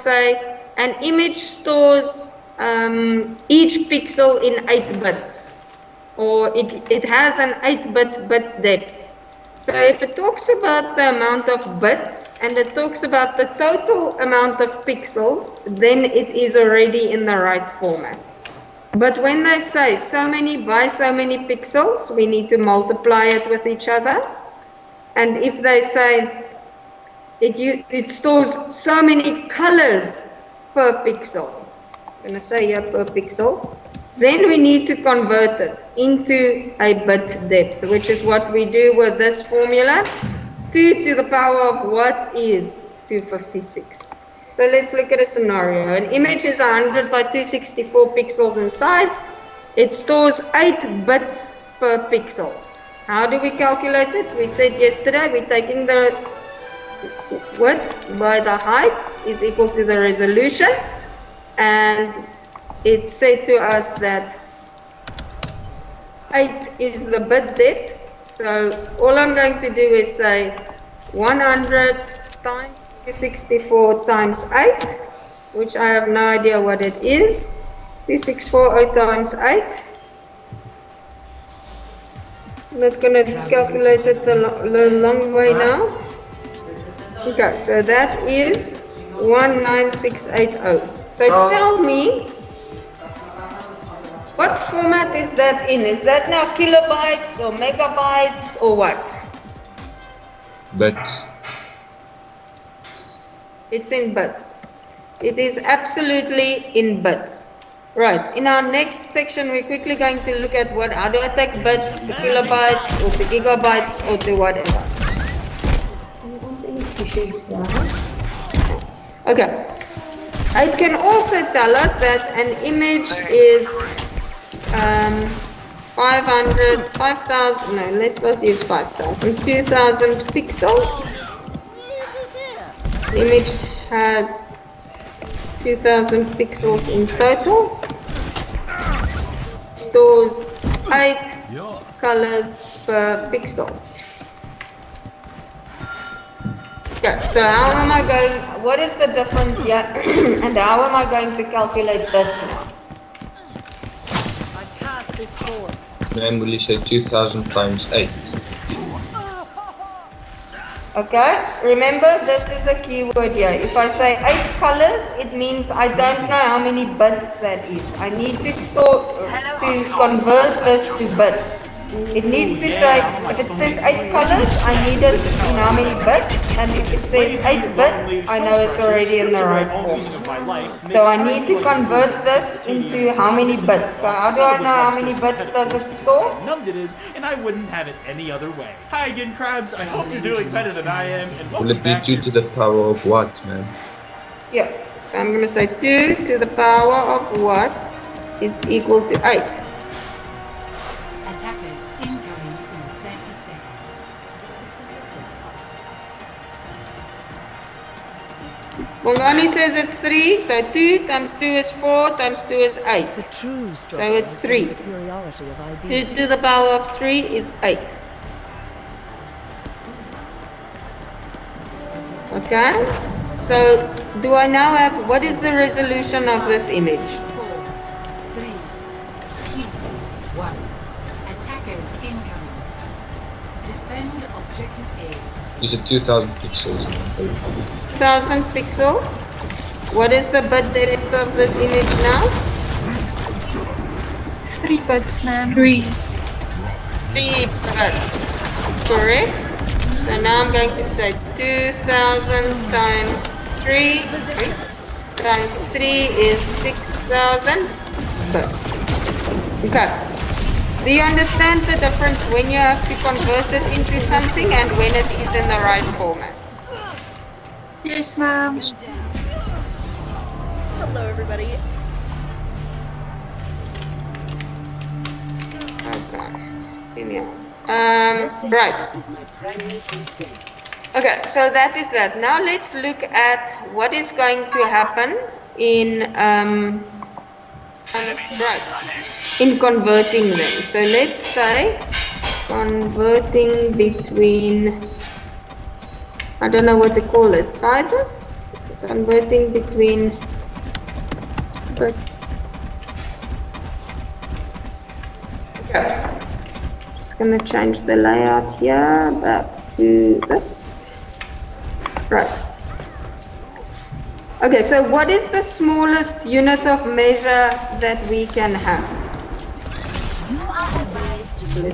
say an image stores each pixel in 8 bits, or it has an 8-bit bit depth. So if it talks about the amount of bits and it talks about the total amount of pixels, then it is already in the right format. But when they say so many by so many pixels, we need to multiply it with each other. And if they say it stores so many colors per pixel, I'm going to say here per pixel, then we need to convert it into a bit depth, which is what we do with this formula. 2 to the power of what is 256. So let's look at a scenario. An image is 100 by 264 pixels in size. It stores 8 bits per pixel. How do we calculate it? We said yesterday we're taking the width by the height is equal to the resolution, and it said to us that 8 is the bit depth. So all I'm going to do is say 100 times 264 times 8, which I have no idea what it is. 2640 times 8. I'm not going to calculate it the long way now. Okay, so that is 19680. So tell me, what format is that in? Is that now kilobytes or megabytes or what? Bits. It's in bits. It is absolutely in bits. Right, in our next section, we're quickly going to look at how do I take bits to kilobytes or to gigabytes or to whatever. Okay. It can also tell us that an image is 5,000, no, let's not use 5,000, 2,000 pixels. The image has 2,000 pixels in total. Stores 8 colors per pixel. Okay, so how am I going, what is the difference here and how am I going to calculate this now? I cast this forward. Then will you say 2,000 times 8? Okay, remember this is a keyword here. If I say 8 colors, it means I don't know how many bits that is. I need to convert this to bits. It needs to say, if it says 8 colors, I need it in how many bits, and if it says 8 bits, I know it's already in the right form. So I need to convert this into how many bits. So how do I know how many bits does it store? Numbed it is, and I wouldn't have it any other way. Hi again, Krabs. I hope you're doing better than I am. And Will it be 2 to the power of what, man? Yeah, so I'm going to say 2 to the power of what is equal to 8. Attackers incoming in 30 seconds. Mongani says it's 3, so 2 times 2 is 4 times 2 is 8. So it's 3. 2 to the power of 3 is 8. Okay, so do I now have, what is the resolution of this image? 4, 3, 2, 1. Attackers incoming. Defend objective A. Is it 2,000 pixels? 1000 pixels. What is the bit depth of this image now? 3 bits, ma'am. 3 bits. Correct. So now I'm going to say 2000 times 3 times 3 is 6000 bits. Okay. Do you understand the difference when you have to convert it into something and when it is in the right format? Yes, ma'am. Hello, everybody. Okay. Right. Okay, so that is that. Now let's look at what is going to happen in in converting them. So let's say converting between, I don't know what to call it, sizes, converting between bits. Okay. Just gonna change the layout here back to this. Right. Okay, so what is the smallest unit of measure that we can have?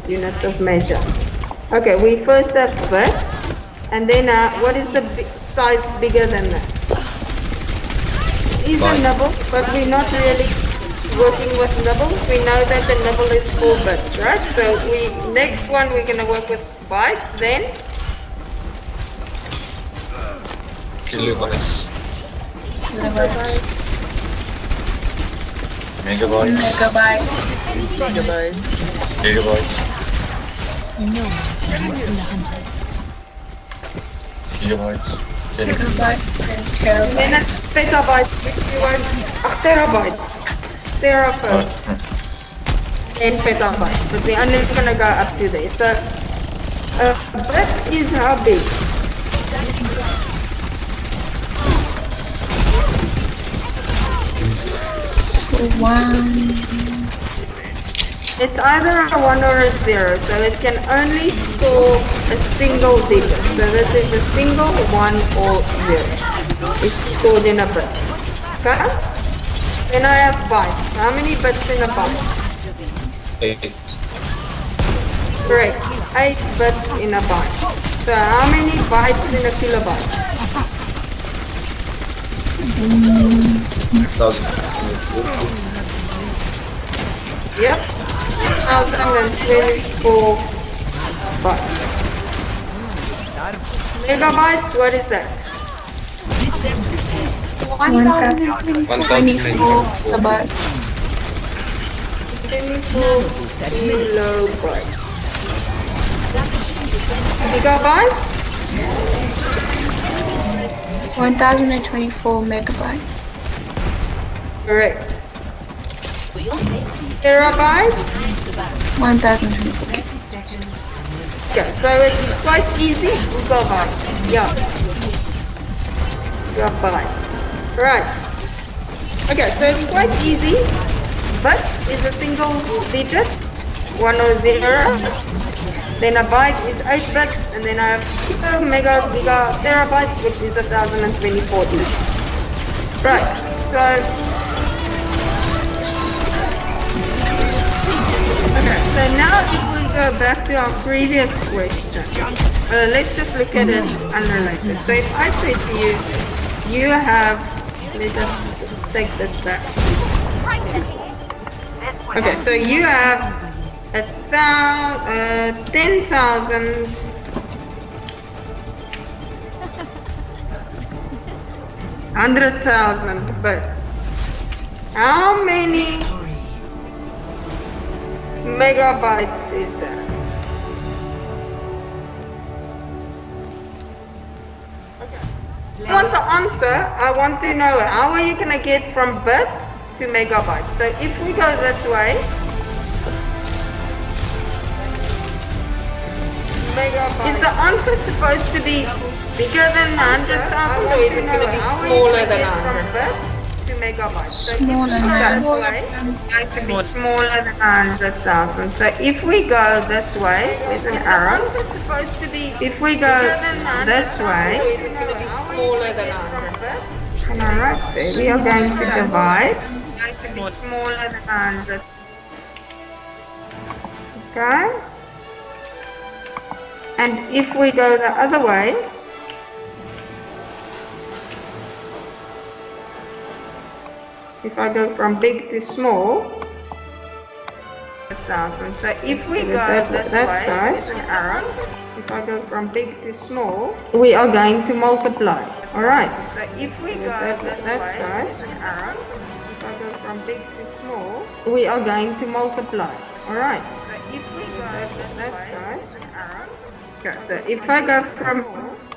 Units of measure. Okay, we first have bits, and then what is the size bigger than that? Is a nibble, but we're not really working with nibbles. We know that the nibble is 4 bits, right? So next one we're gonna work with bytes, then Kilobytes. Kilobytes. Megabytes. Megabytes. Gigabytes. Gigabytes. Gigabytes and terabytes. then it's petabytes, which we want. Terabytes. Tera first. Then petabytes, but we're only gonna go up to there. So a bit is how big? It's either a 1 or a 0, so it can only store a single digit. So this is a single 1 or 0. It's stored in a bit. Okay? Then I have bytes. How many bits in a byte? 8. Correct. 8 bits in a byte. So how many bytes in a kilobyte? 1024. Yep. 1024 bytes. Megabytes, what is that? 1024 kilobytes. 24 kilobytes. Gigabytes? 1024 megabytes. Correct. Terabytes? 1024. Yeah, so it's quite easy. Gigabytes. Yeah. Gigabytes. Right. Okay, so it's quite easy. Bits is a single digit, 1 or 0. Then a byte is 8 bits, and then I have kilo, mega, giga, terabytes, which is 1024 each. Right, so okay, so now if we go back to our previous question, let's just look at it unrelated. So if I say to you, you have, let us take this back. Okay, so you have 10,000 100,000 bits. How many megabytes is that? Okay. I want the answer. I want to know how are you going to get from bits to megabytes. So if we go this way, megabytes. Is the answer supposed to be bigger than 100,000 or is it going to be smaller than 100 bits to megabytes? So Smaller if we go than this way, it's going to be smaller than 100,000. So if we go this way with an arrow, supposed to be if we go this way, it's going to be smaller than 100 bits. Alright, we are going to divide. It's going to be smaller than 100. Okay. And if we go the other way, if I go from big to small, 1,000. So if we go this way, if I go from big to small, we are going to multiply. Alright. So if we go this side, if I go from big to small, we are going to multiply. Alright. So if we go that side, okay, so if I go from,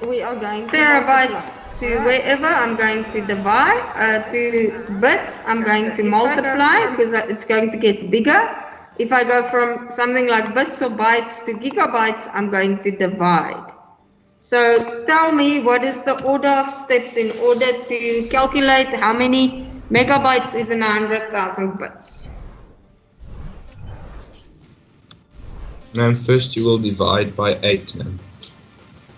we are going terabytes to wherever, I'm going to divide, to bits, I'm going to multiply because it's going to get bigger. If I go from something like bits or bytes to gigabytes, I'm going to divide. So tell me, what is the order of steps in order to calculate how many megabytes is in 100,000 bits? Ma'am, first you will divide by 8, ma'am.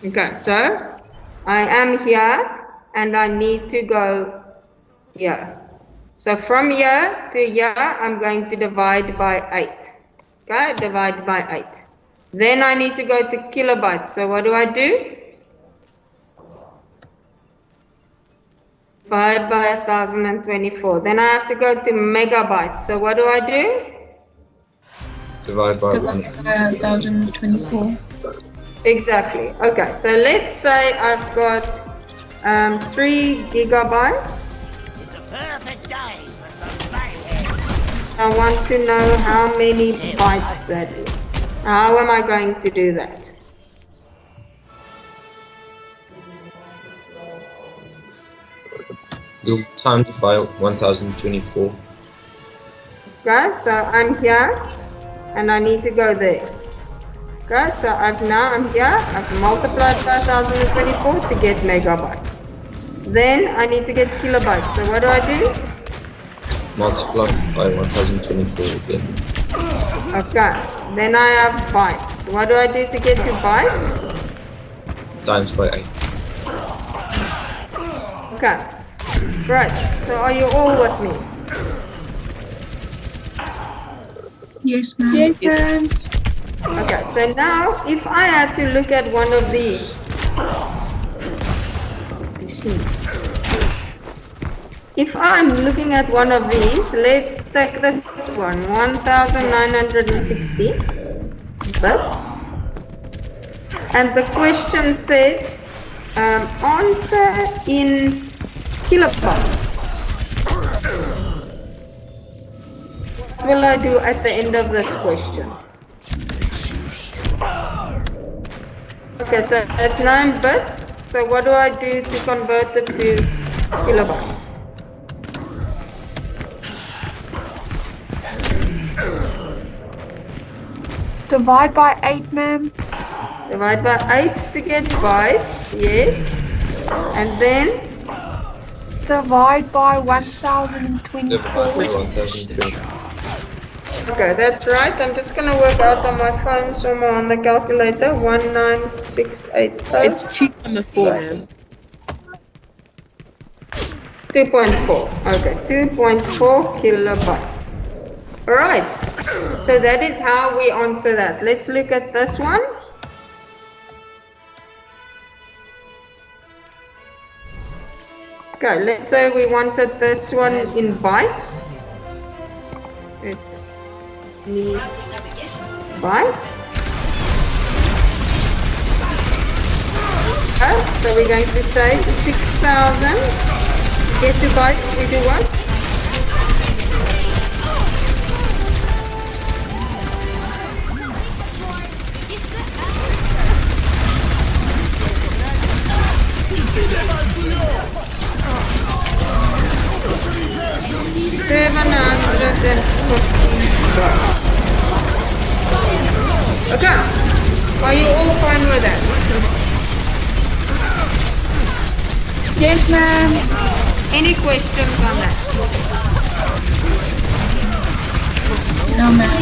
Okay, so I am here and I need to go here. So from here to here, I'm going to divide by 8. Okay, divide by 8. Then I need to go to kilobytes. So what do I do? Divide by 1024. Then I have to go to megabytes. So what do I do? Divide by 1. Divide by 1024. Exactly. Okay, so let's say I've got 3 gigabytes. It's a perfect day for some mayhem. I want to know how many bytes that is. How am I going to do that? You'll times by 1024. Okay, so I'm here and I need to go there. Okay, so I'm here, I've multiplied by 1024 to get megabytes. Then I need to get kilobytes. So what do I do? Multiply by 1024 again. Okay, then I have bytes. What do I do to get to bytes? Times by 8. Okay, right, so are you all with me? Yes, ma'am. Yes, ma'am. Okay, so now if I had to look at one of these things. If I'm looking at one of these, let's take this one, 1960 bits. And the question said, answer in kilobytes. What will I do at the end of this question? Okay, so it's 9 bits. So what do I do to convert it to kilobytes? Divide by 8, ma'am. Divide by 8 to get bytes, yes. And then Divide by Divide by 1024. 1024. okay, that's right. I'm just gonna work out on my phone somewhere on the calculator. 19680. It's 2.4, ma'am. 2.4. Okay, 2.4 kilobytes. Alright, so that is how we answer that. Let's look at this one. Okay, let's say we wanted this one in bytes. Let's need bytes. Okay, so we're going to say 6,000. Get to bytes, we do what? Okay, are you all fine with that? Yes, ma'am. Any questions on that? No, ma'am.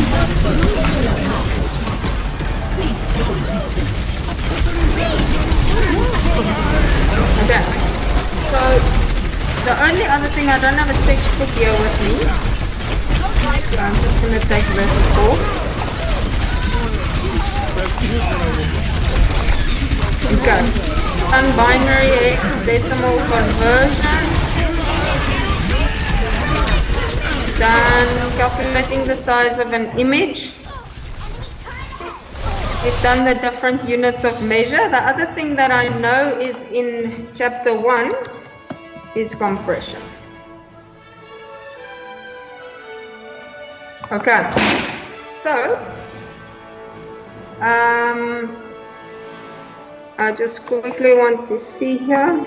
Okay, so the only other thing, I don't have a textbook here with me, so I'm just going to take this off. Okay, non-binary hexadecimal conversions, then calculating the size of an image. We've done the different units of measure. The other thing that I know is in chapter 1 is compression. Okay, so I just quickly want to see here.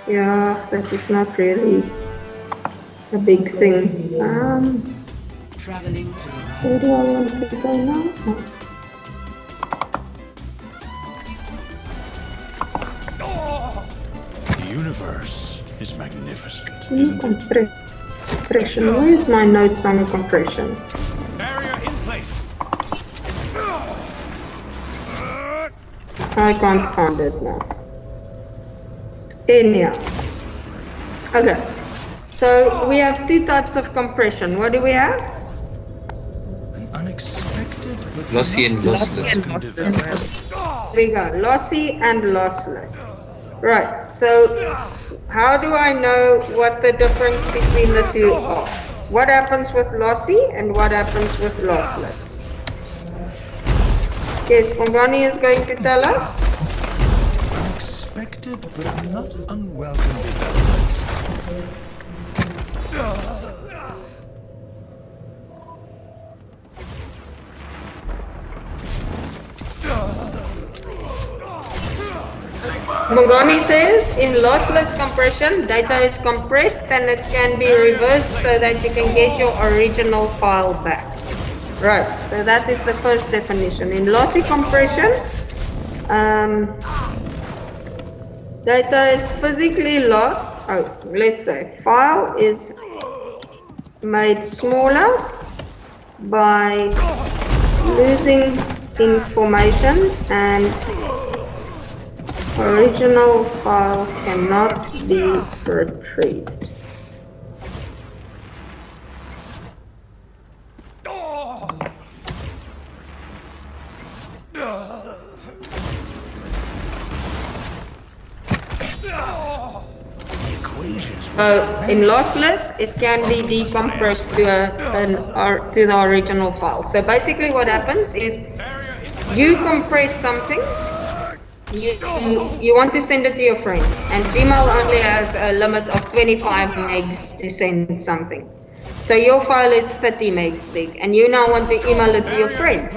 Yeah, that is not really a big thing. Traveling to the right. Where do I want to go now? The universe is magnificent. Compression. Where is my notes on compression? Barrier in place. I can't find it now. Anyhow. Okay. So we have two types of compression. What do we have? Unexpected. Lossy and lossless. There we go. Lossy and lossless. Right. So how do I know what the difference between the two are? What happens with lossy and what happens with lossless? Yes, Pongani is going to tell us. Unexpected but not unwelcome development. Mogani says in lossless compression, data is compressed and it can be reversed so that you can get your original file back. Right, so that is the first definition. In lossy compression, data is physically lost. Oh, let's say file is made smaller by losing information and original file cannot be retrieved. So in lossless, it can be decompressed to the original file. So basically what happens is you compress something, you want to send it to your friend, and Gmail only has a limit of 25 megs to send something. So your file is 30 megs big, and you now want to email it to your friend.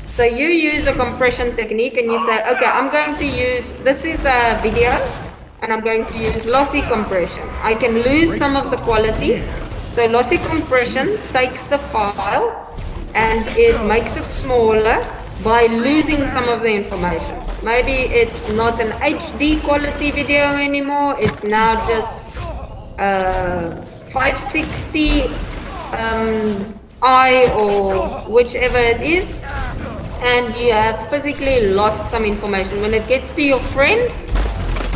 So you use a compression technique and you say, okay, I'm going to use, this is a video, and I'm going to use lossy compression. I can lose some of the quality. So lossy compression takes the file and it makes it smaller by losing some of the information. Maybe it's not an HD quality video anymore, it's now just 560 I or whichever it is, and you have physically lost some information. When it gets to your friend,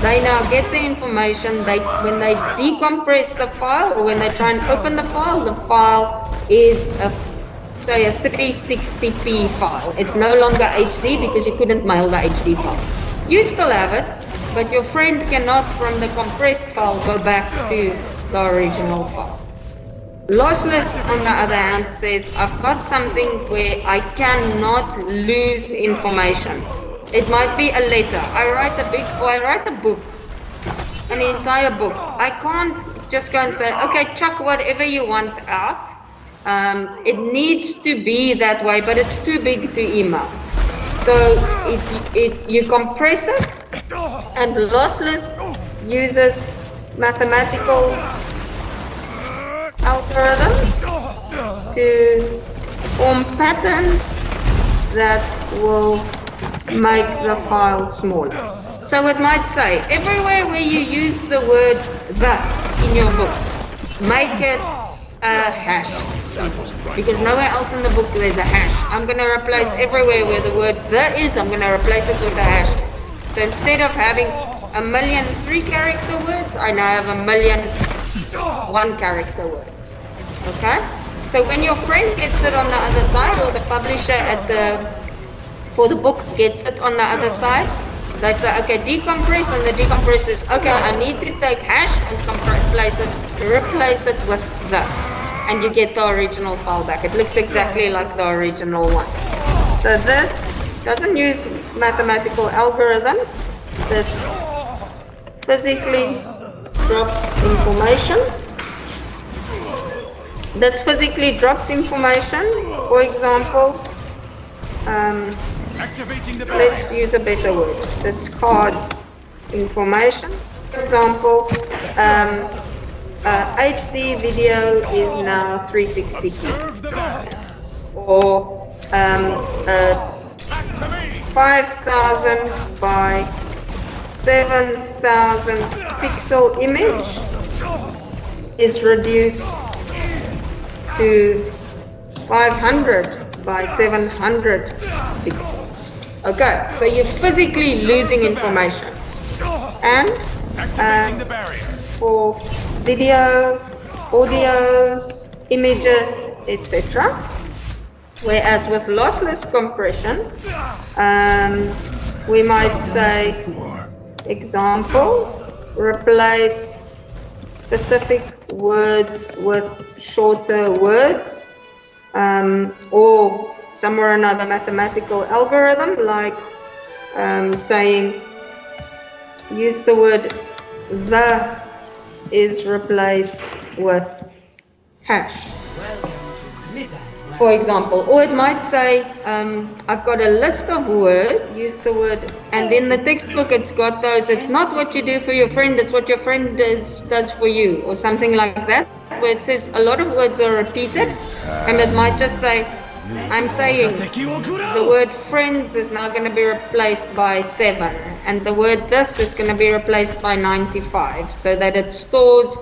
they now get the information. When they decompress the file or when they try and open the file is say a 360p file. It's no longer HD because you couldn't mail the HD file. You still have it, but your friend cannot from the compressed file go back to the original file. Lossless, on the other hand, says I've got something where I cannot lose information. It might be a letter. I write a book, an entire book. I can't just go and say, okay, chuck whatever you want out. It needs to be that way, but it's too big to email. So you compress it, and lossless uses mathematical algorithms to form patterns that will make the file smaller. So it might say, everywhere where you use the word the in your book, make it a hash symbol, because nowhere else in the book there's a hash. I'm going to replace everywhere where the word the is, I'm going to replace it with a hash. So instead of having 1,000,000 3-character words, I now have 1,000,000 1-character words. Okay? So when your friend gets it on the other side, or the publisher for the book gets it on the other side, they say, okay, decompress, and the decompress is, okay, I need to take hash and replace it with the, and you get the original file back. It looks exactly like the original one. So this doesn't use mathematical algorithms. This physically drops information. This physically drops information. For example, let's use a better word. Discards information. For example, HD video is now 360p. Or 5000 by 7000 pixel image is reduced to 500 by 700 pixels. Okay, so you're physically losing information. And for video, audio, images, etc. Whereas with lossless compression, we might say, example, replace specific words with shorter words, or some or another mathematical algorithm, like saying, use the word the is replaced with hash, for example. Or it might say, I've got a list of words, use the word, and in the textbook it's got those, it's not what you do for your friend, it's what your friend does for you, or something like that, where it says a lot of words are repeated, and it might just say, I'm saying the word friends is now going to be replaced by 7, and the word this is going to be replaced by 95, so that it stores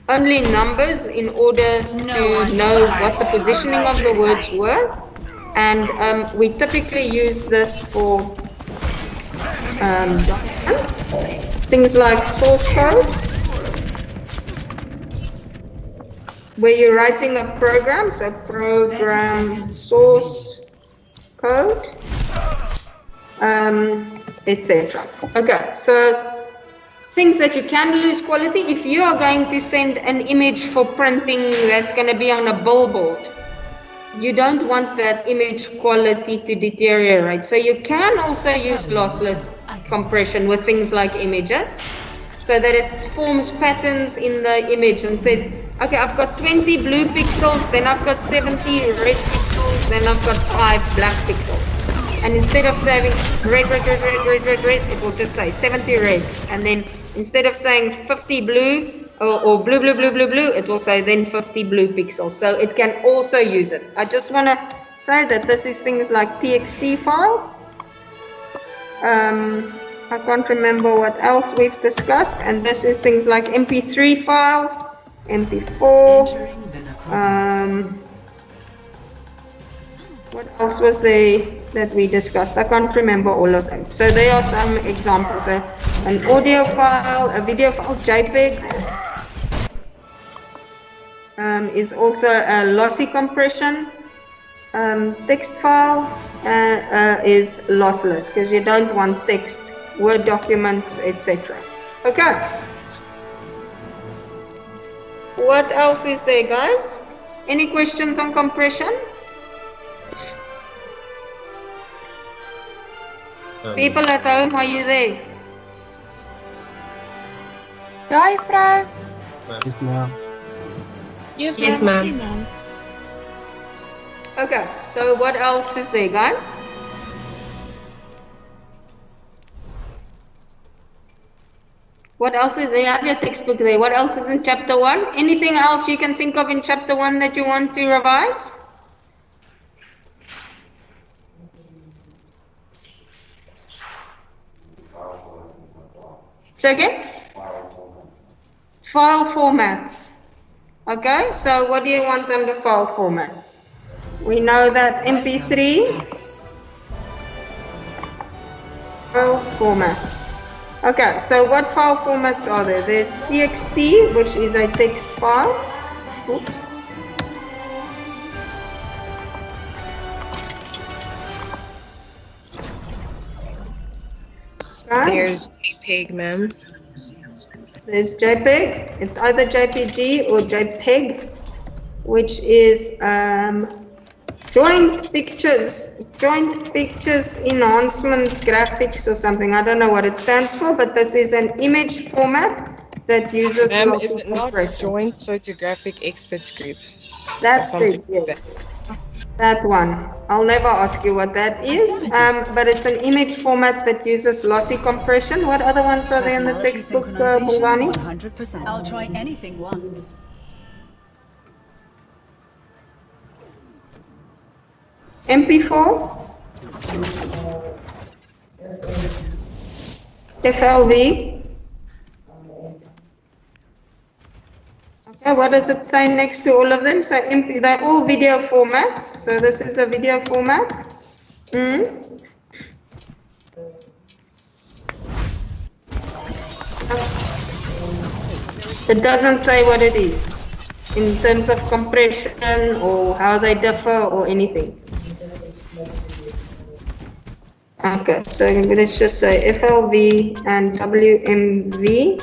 only numbers in order to know what the positioning of the words were. And we typically use this for documents, things like source code, where you're writing a program, so program source code, etc. Okay, so things that you can lose quality. If you are going to send an image for printing that's going to be on a billboard, you don't want that image quality to deteriorate. So you can also use lossless compression with things like images, so that it forms patterns in the image and says, okay, I've got 20 blue pixels, then I've got 70 red pixels, then I've got 5 black pixels. And instead of saying red, it will just say 70 red. And then instead of saying 50 blue or blue, it will say then 50 blue pixels. So it can also use it. I just want to say that this is things like TXT files. I can't remember what else we've discussed. And this is things like MP3 files, MP4. What else was there that we discussed? I can't remember all of them. So there are some examples. An audio file, a video file, JPEG is also a lossy compression. Text file is lossless because you don't want text, Word documents, etc. Okay. What else is there, guys? Any questions on compression? People at home, are you there? Diaphragm. Yes, ma'am. Yes, ma'am. Okay, so what else is there, guys? What else is there? You have your textbook there. What else is in chapter 1? Anything else you can think of in chapter 1 that you want to revise? So again? File formats. Okay, so what do you want under file formats? We know that MP3 file formats. Okay, so what file formats are there? There's TXT, which is a text file. Oops. Okay. There's JPEG, ma'am. There's JPEG. It's either JPG or JPEG, which is joint pictures enhancement graphics or something. I don't know what it stands for, but this is an image format that uses Ma'am, lossy is it not compression. Joint Photographic Experts Group? That's Or it, something like yes. That one. I'll never ask you what that is, but it's an image format that uses lossy compression. What other ones are there in the textbook, Bongani? 100%. I'll try anything once. MP4? FLV? Okay, what does it say next to all of them? So they're all video formats. So this is a video format. It doesn't say what it is in terms of compression or how they differ or anything. Okay, so let's just say FLV and WMV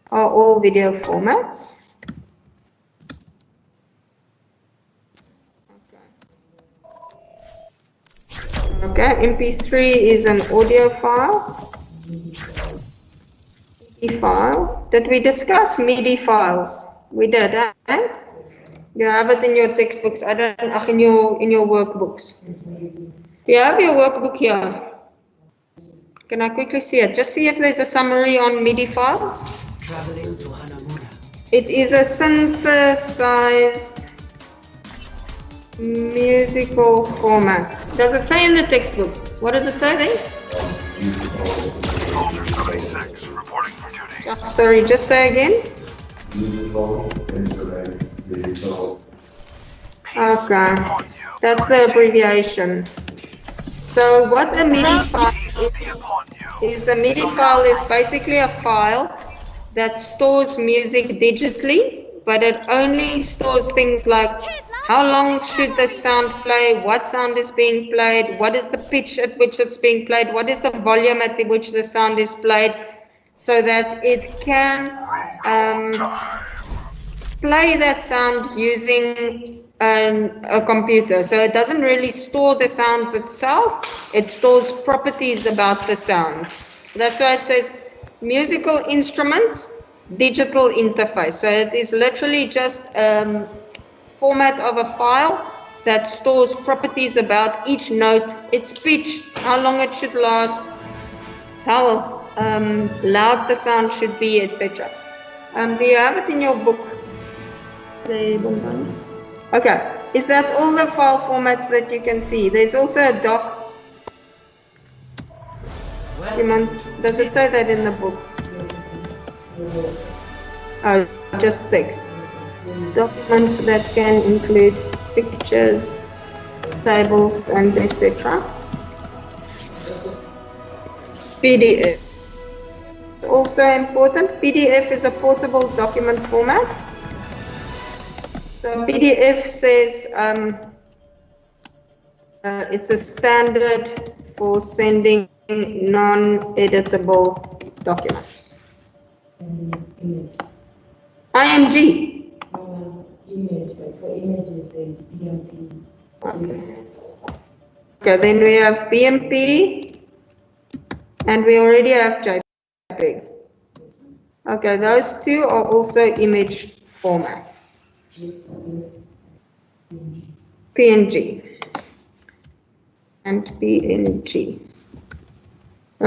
are all video formats. Okay, MP3 is an audio file. MIDI file. Did we discuss MIDI files? We did, eh? You have it in your textbooks. I don't. In your workbooks. Do you have your workbook here? Can I quickly see it? Just see if there's a summary on MIDI files. Traveling to Hanamura. It is a synthesized musical format. Does it say in the textbook? What does it say there? Oh, sorry, just say again. Okay, that's the abbreviation. So what a MIDI file is a MIDI file is basically a file that stores music digitally, but it only stores things like how long should the sound play, what sound is being played, what is the pitch at which it's being played, what is the volume at which the sound is played, so that it can play that sound using a computer. So it doesn't really store the sounds itself, it stores properties about the sounds. That's why it says musical instruments, digital interface. So it is literally just format of a file that stores properties about each note, its pitch, how long it should last, how loud the sound should be, etc. Do you have it in your book? Okay, is that all the file formats that you can see? There's also a document. Does it say that in the book? Oh, just text. Documents that can include pictures, tables, and etc. PDF. Also important, PDF is a portable document format. So PDF says it's a standard for sending non-editable documents. IMG. Okay, then we have BMP, and we already have JPEG. Okay, those two are also image formats. PNG and PNG.